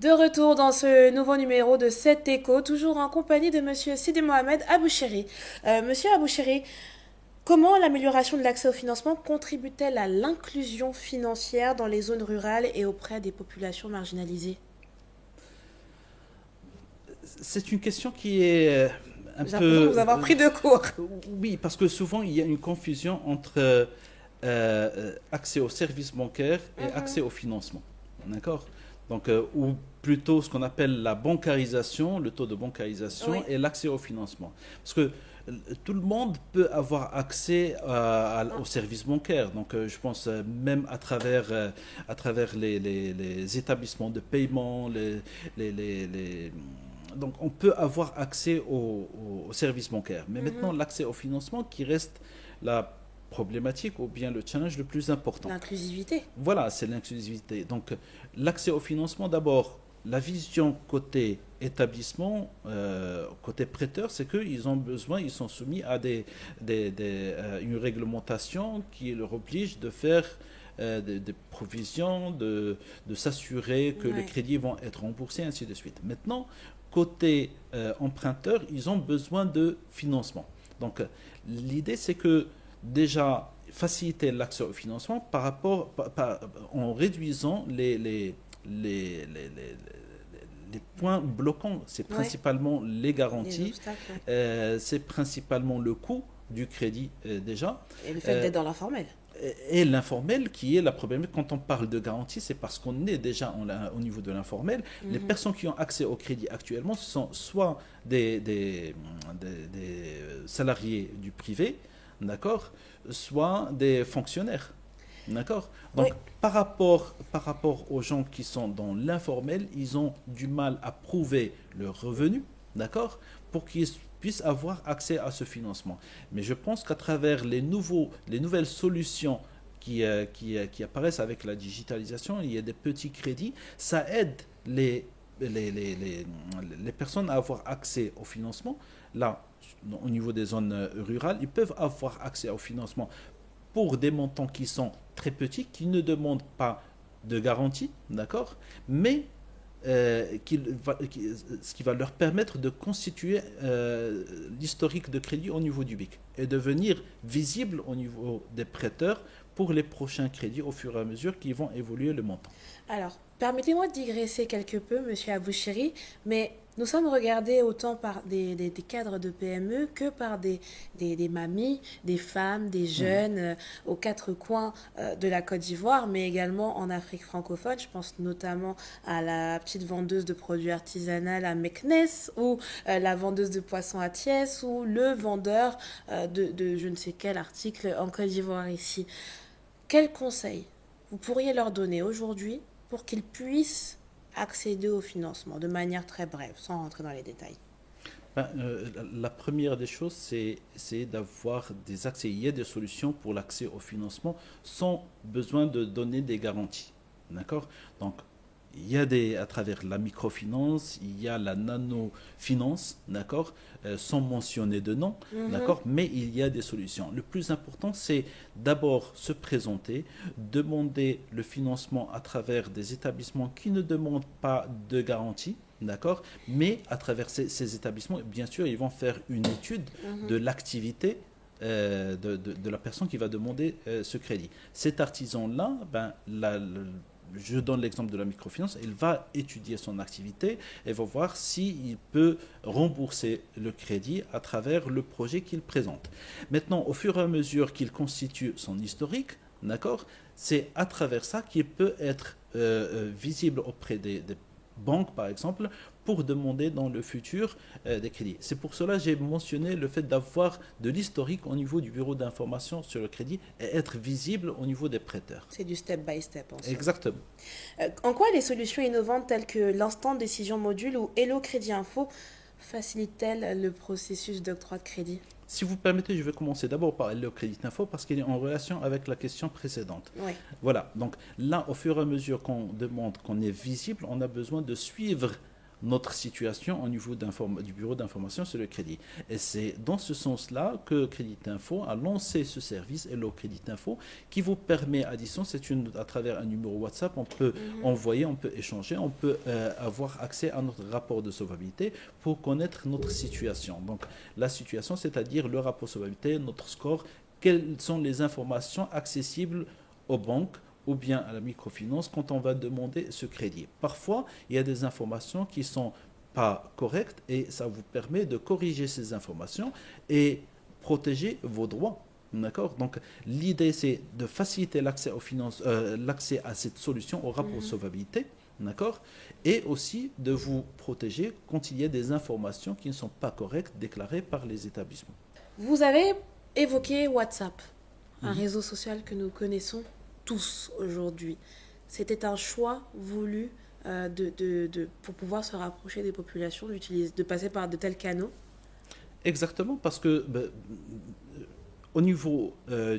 De retour dans ce nouveau numéro de 7 échos, toujours en compagnie de Monsieur Sidi Mohamed Aboucheri. Monsieur Aboucheri, comment l'amélioration de l'accès au financement contribue-t-elle à l'inclusion financière dans les zones rurales et auprès des populations marginalisées? C'est une question qui est un J'ai l'impression de vous peu... avoir pris de court. oui, parce que souvent il y a une confusion entre accès aux services bancaires et accès au financement. D'accord. Donc, ou plutôt ce qu'on appelle la bancarisation, le taux de bancarisation Oui, et l'accès au financement. Parce que tout le monde peut avoir accès aux services bancaires. Donc, je pense même à travers les établissements de paiement, donc on peut avoir accès aux services bancaires. Mais maintenant, l'accès au financement qui reste la problématique ou bien le challenge le plus important. l'inclusivité. Voilà, c'est l'inclusivité. Donc, l'accès au financement, d'abord, la vision côté établissement, côté prêteur, c'est qu'ils ont besoin, ils sont soumis à une réglementation qui leur oblige de faire des provisions, de s'assurer que les Oui. crédits vont être remboursés, ainsi de suite. Maintenant, côté emprunteur, ils ont besoin de financement. Donc, l'idée, c'est que déjà, faciliter l'accès au financement en réduisant les points bloquants. C'est Oui, principalement les les garanties, obstacles, oui. c'est principalement le coût du crédit déjà, Et le fait euh, d'être dans l'informel. et l'informel qui est la problématique. Quand on parle de garantie, c'est parce qu'on est déjà au niveau de l'informel. Les personnes qui ont accès au crédit actuellement, ce sont soit des salariés du privé, d'accord, soit des fonctionnaires. D'accord. Oui, Donc, par rapport aux gens qui sont dans l'informel, ils ont du mal à prouver leur revenu, d'accord, pour qu'ils puissent avoir accès à ce financement. Mais je pense qu'à travers les nouvelles solutions qui apparaissent avec la digitalisation, il y a des petits crédits, ça aide les personnes à avoir accès au financement. Là, au niveau des zones rurales, ils peuvent avoir accès au financement pour des montants qui sont très petits, qui ne demandent pas de garantie, d'accord, mais ce qui va leur permettre de constituer l'historique de crédit au niveau du BIC et devenir visible au niveau des prêteurs pour les prochains crédits au fur et à mesure qu'ils vont évoluer le montant. alors, permettez-moi de digresser quelque peu, Monsieur Aboucheri, mais nous sommes regardés autant par des cadres de PME que par des mamies, des femmes, des Mhm. jeunes aux quatre coins de la Côte d'Ivoire, mais également en Afrique francophone. Je pense notamment à la petite vendeuse de produits artisanaux à Meknes, ou la vendeuse de poissons à Thiès, ou le vendeur de je ne sais quel article en Côte d'Ivoire ici. Quel conseil vous pourriez leur donner aujourd'hui pour qu'ils puissent accéder au financement de manière très brève, sans rentrer dans les détails? Ben, la première des choses, c'est d'avoir des accès. Il y a des solutions pour l'accès au financement sans besoin de donner des garanties. D'accord. Donc, il y a à travers la microfinance, il y a la nanofinance, d'accord, sans mentionner de nom, Mhm. d'accord, mais il y a des solutions. Le plus important, c'est d'abord se présenter, demander le financement à travers des établissements qui ne demandent pas de garantie, d'accord, mais à travers ces établissements, bien sûr, ils vont faire une étude de l'activité de la personne qui va demander ce crédit. Cet artisan-là, je donne l'exemple de la microfinance, il va étudier son activité et va voir s'il peut rembourser le crédit à travers le projet qu'il présente. Maintenant, au fur et à mesure qu'il constitue son historique, d'accord, c'est à travers ça qu'il peut être visible auprès des banques, par exemple, pour demander dans le futur des crédits. C'est pour cela que j'ai mentionné le fait d'avoir de l'historique au niveau du bureau d'information sur le crédit et être visible au niveau des prêteurs. C'est du step by step en somme. Exactement. En quoi les solutions innovantes telles que l'instant décision module ou Hello Crédit Info facilitent-elles le processus d'octroi de crédit? Si vous permettez, je vais commencer d'abord par le Crédit Info parce qu'il est en relation avec la question précédente. Oui. Voilà, donc là, au fur et à mesure qu'on demande qu'on est visible, on a besoin de suivre notre situation au niveau du bureau d'information sur le crédit. Et c'est dans ce sens-là que Crédit Info a lancé ce service Hello Crédit Info qui vous permet à distance, à travers un numéro WhatsApp, on peut envoyer, on peut échanger, on peut avoir accès à notre rapport de solvabilité pour connaître notre situation. Donc la situation, c'est-à-dire le rapport de solvabilité, notre score, quelles sont les informations accessibles aux banques ou bien à la microfinance quand on va demander ce crédit. Parfois, il y a des informations qui ne sont pas correctes et ça vous permet de corriger ces informations et protéger vos droits. D'accord. Donc, l'idée, c'est de faciliter l'accès aux finances, l'accès à cette solution, au rapport de solvabilité. D'accord. Et aussi de vous protéger quand il y a des informations qui ne sont pas correctes déclarées par les établissements. Vous avez évoqué WhatsApp, un réseau social que nous connaissons tous aujourd'hui. C'était un choix voulu pour pouvoir se rapprocher des populations, de passer par de tels canaux. Exactement, parce que au niveau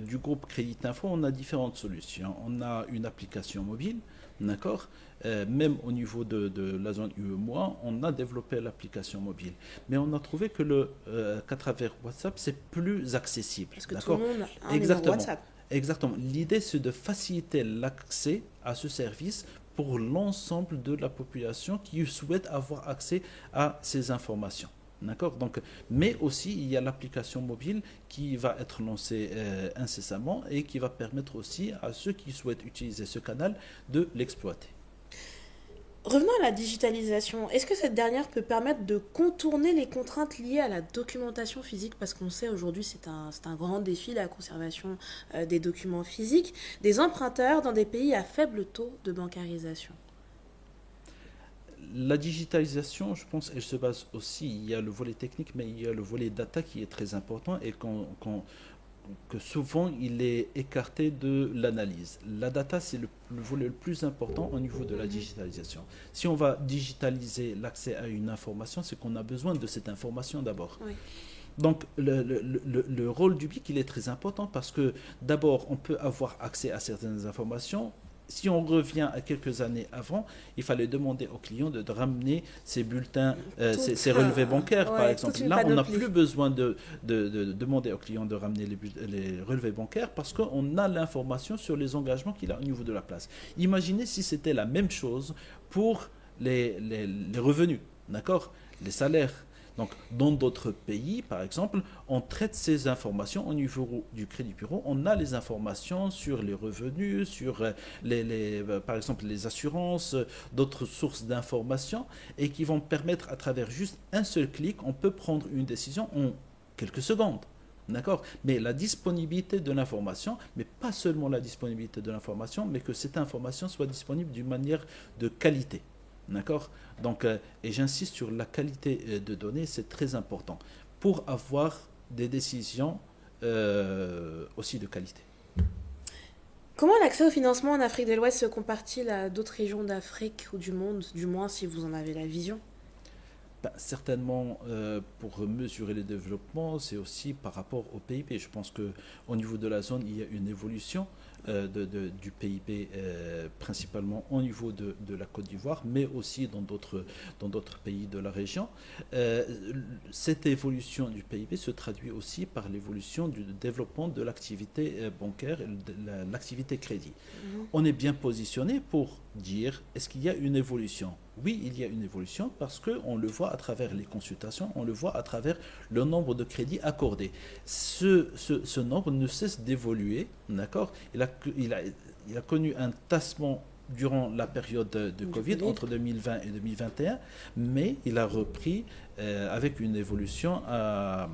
du groupe Crédit Info, on a différentes solutions. On a une application mobile, d'accord. Même au niveau de la zone UEMOA, on a développé l'application mobile. Mais on a trouvé qu'à travers WhatsApp, c'est plus accessible. Parce que tout le monde a un numéro WhatsApp. Exactement. L'idée, c'est de faciliter l'accès à ce service pour l'ensemble de la population qui souhaite avoir accès à ces informations. D'accord. Donc, mais aussi, il y a l'application mobile qui va être lancée incessamment et qui va permettre aussi à ceux qui souhaitent utiliser ce canal de l'exploiter. Revenons à la digitalisation. Est-ce que cette dernière peut permettre de contourner les contraintes liées à la documentation physique? Parce qu'on sait aujourd'hui, c'est un grand défi, la conservation des documents physiques des emprunteurs dans des pays à faible taux de bancarisation. La digitalisation, je pense, elle se base aussi, il y a le volet technique, mais il y a le volet data qui est très important et que souvent il est écarté de l'analyse. La data, c'est le volet le plus important au niveau de la digitalisation. Si on va digitaliser l'accès à une information, c'est qu'on a besoin de cette information d'abord. Oui. Donc le rôle du BIC, il est très important parce que d'abord, on peut avoir accès à certaines informations. Si on revient à quelques années avant, il fallait demander aux clients de ramener ses bulletins, ses relevés bancaires, par exemple. Là, on n'a plus besoin de demander aux clients de ramener les relevés bancaires parce qu'on a l'information sur les engagements qu'il a au niveau de la place. Imaginez si c'était la même chose pour les revenus, d'accord, les salaires. Donc, dans d'autres pays, par exemple, on traite ces informations au niveau du crédit bureau. On a les informations sur les revenus, sur par exemple les assurances, d'autres sources d'informations et qui vont permettre, à travers juste un seul clic, on peut prendre une décision en quelques secondes. D'accord. Mais la disponibilité de l'information, mais pas seulement la disponibilité de l'information, mais que cette information soit disponible d'une manière de qualité. D'accord. Donc, et j'insiste sur la qualité de données, c'est très important pour avoir des décisions aussi de qualité. Comment l'accès au financement en Afrique de l'Ouest se compare-t-il à d'autres régions d'Afrique ou du monde, du moins si vous en avez la vision? Certainement, pour mesurer le développement, c'est aussi par rapport au PIB. Je pense qu'au niveau de la zone, il y a une évolution du PIB, principalement au niveau de la Côte d'Ivoire, mais aussi dans d'autres pays de la région. Cette évolution du PIB se traduit aussi par l'évolution du développement de l'activité bancaire et de l'activité crédit. On est bien positionné pour dire, est-ce qu'il y a une évolution? Oui, il y a une évolution parce qu'on le voit à travers les consultations, on le voit à travers le nombre de crédits accordés. Ce nombre ne cesse d'évoluer, d'accord. Il a connu un tassement durant la période de Covid, entre 2020 et 2021, mais il a repris avec une évolution à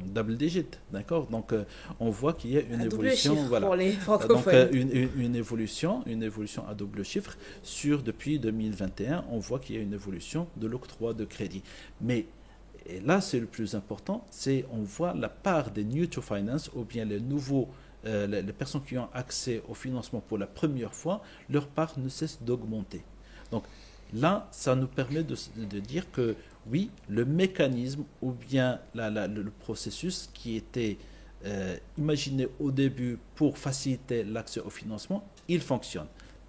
double digit, d'accord. Donc on voit qu'il y a une évolution, voilà. Pour les francophones. Donc une évolution à double chiffre depuis 2021. On voit qu'il y a une évolution de l'octroi de crédit, mais et là c'est le plus important, on voit la part des new to finance ou bien les nouveaux les personnes qui ont accès au financement pour la première fois, leur part ne cesse d'augmenter. Donc là, ça nous permet de dire que oui, le mécanisme ou bien le processus qui était imaginé au début pour faciliter l'accès au financement, il fonctionne.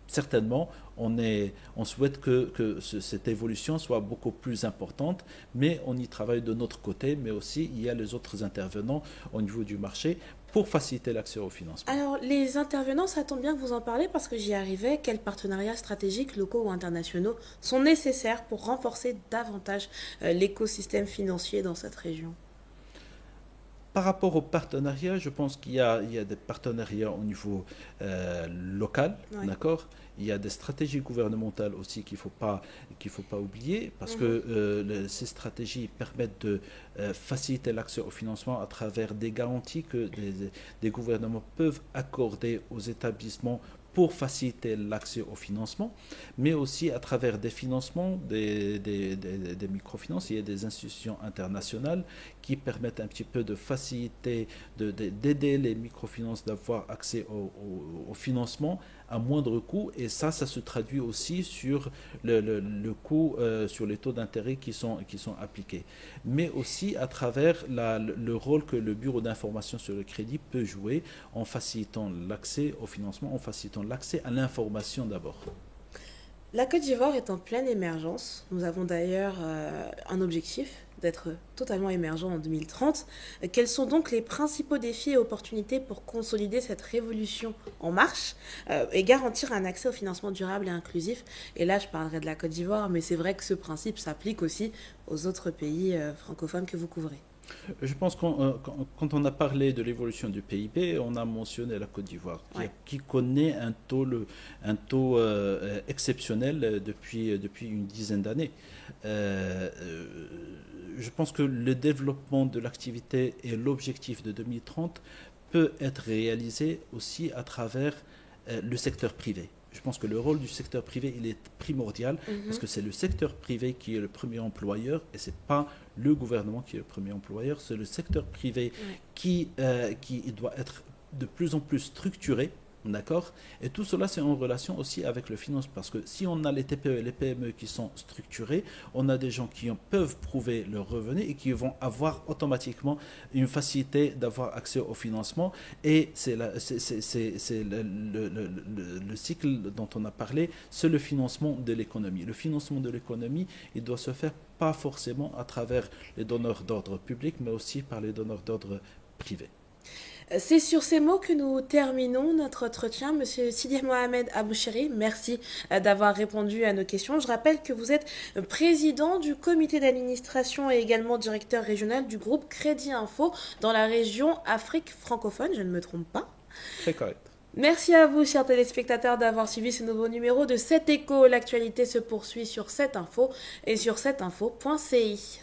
certainement, on souhaite que cette évolution soit beaucoup plus importante, mais on y travaille de notre côté, mais aussi il y a les autres intervenants au niveau du marché pour faciliter l'accès au financement. Alors, les intervenants, ça tombe bien que vous en parlez parce que j'y arrivais. Quels partenariats stratégiques, locaux ou internationaux, sont nécessaires pour renforcer davantage l'écosystème financier dans cette région? Par rapport aux partenariats, je pense qu'il y a des partenariats au niveau local, Oui. d'accord? Il y a des stratégies gouvernementales aussi qu'il faut pas oublier, parce que ces stratégies permettent de faciliter l'accès au financement à travers des garanties que des gouvernements peuvent accorder aux établissements pour faciliter l'accès au financement, mais aussi à travers des financements, des microfinances. Il y a des institutions internationales qui permettent un petit peu de faciliter, d'aider les microfinances d'avoir accès au financement à moindre coût. Et ça se traduit aussi sur le coût, sur les taux d'intérêt qui sont appliqués. Mais aussi à travers le rôle que le Bureau d'information sur le crédit peut jouer en facilitant l'accès au financement, en facilitant l'accès à l'information d'abord. La Côte d'Ivoire est en pleine émergence. Nous avons d'ailleurs un objectif d'être totalement émergent en 2030. Quels sont donc les principaux défis et opportunités pour consolider cette révolution en marche et garantir un accès au financement durable et inclusif? Et là, je parlerai de la Côte d'Ivoire, mais c'est vrai que ce principe s'applique aussi aux autres pays francophones que vous couvrez. Je pense que quand on a parlé de l'évolution du PIB, on a mentionné la Côte d'Ivoire, Ouais. qui connaît un taux exceptionnel depuis une dizaine d'années. Euh, euh, je pense que le développement de l'activité et l'objectif de 2030 peut être réalisé aussi à travers le secteur privé. Je pense que le rôle du secteur privé, il est primordial parce Mhm. que c'est le secteur privé qui est le premier employeur et c'est pas le gouvernement qui est le premier employeur, c'est le secteur privé Ouais. qui doit être de plus en plus structuré, d'accord? Et tout cela, c'est en relation aussi avec le finance, parce que si on a les TPE et les PME qui sont structurés, on a des gens qui peuvent prouver leurs revenus et qui vont avoir automatiquement une facilité d'avoir accès au financement. Et c'est le cycle dont on a parlé, c'est le financement de l'économie. Le financement de l'économie, il doit se faire pas forcément à travers les donneurs d'ordre public, mais aussi par les donneurs d'ordre privés. C'est sur ces mots que nous terminons notre entretien. Monsieur Sidi Mohamed Aboucheri, merci d'avoir répondu à nos questions. Je rappelle que vous êtes président du comité d'administration et également directeur régional du groupe Crédit Info dans la région Afrique francophone, je ne me trompe pas. Très correct. Merci à vous, chers téléspectateurs, d'avoir suivi ce nouveau numéro de 7 Écho. L'actualité se poursuit sur 7 Info et sur 7info.ci.